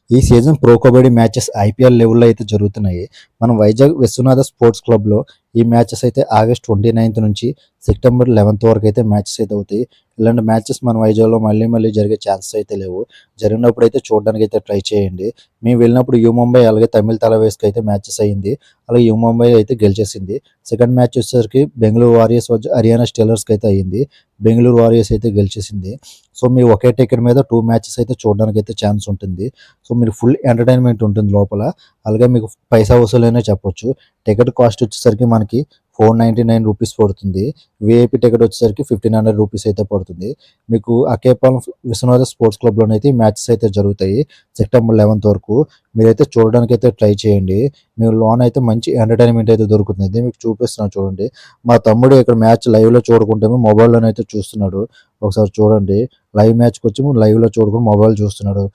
ఈ season pro kabaddi matches IPL లెవెల్లో అయితే జరుగుతున్నాయి. మనం వైజాగ్ విశ్వనాథ స్పోర్ట్స్ క్లబ్‌లో ఈ మ్యాచెస్ అయితే ఆగస్ట్ 29 నుంచి సెప్టెంబర్ 11 వరకు అయితే మ్యాచెస్ అయితే అవుతాయి. ఇలాంటి మ్యాచెస్ మన వైజాగ్‌లో మళ్ళీ మళ్ళీ జరిగే ఛాన్సెస్ అయితే లేవు. జరిగినప్పుడు అయితే చూడడానికి అయితే ట్రై చేయండి. మేము వెళ్ళినప్పుడు యూ ముంబై అలాగే తమిళ్ తలవేస్‌కి అయితే మ్యాచెస్ అయింది. అలాగే యూ ముంబై అయితే గెలిచేసింది. సెకండ్ మ్యాచ్ వచ్చేసరికి బెంగుళూరు వారియర్స్ హర్యానా స్టీలర్స్‌కి అయితే అయింది. బెంగుళూరు వారియర్స్ అయితే గెలిచేసింది. సో మీరు ఒకే టికెట్ మీద 2 మ్యాచెస్ అయితే చూడడానికి అయితే ఛాన్స్ ఉంటుంది. సో మీరు ఫుల్ ఎంటర్టైన్మెంట్ ఉంటుంది లోపల. అలాగే మీకు పైసా వసూలనే చెప్పొచ్చు. టికెట్ కాస్ట్ వచ్చేసరికి మనకి ₹499 పడుతుంది. వీఐపీ టికెట్ వచ్చేసరికి ₹1500 అయితే పడుతుంది. మీకు అకేపాలెం విశ్వనాథ స్పోర్ట్స్ క్లబ్‌లోనైతే ఈ మ్యాచెస్ అయితే జరుగుతాయి. సెప్టెంబర్ 11 వరకు. మీరైతే చూడడానికైతే ట్రై చేయండి. మీకు లోన అయితే మంచి ఎంటర్టైన్మెంట్ అయితే దొరుకుతుంది. మీకు చూపిస్తున్నాను చూడండి. మా తమ్ముడు ఇక్కడ మ్యాచ్ లైవ్‌లో చూడకుంటేమో మొబైల్‌లోనైతే చూస్తున్నాడు. ఒకసారి చూడండి. లైవ్ మ్యాచ్‌కొచ్చి లైవ్‌లో చూడకుండా మొబైల్ చూస్తున్నాడు.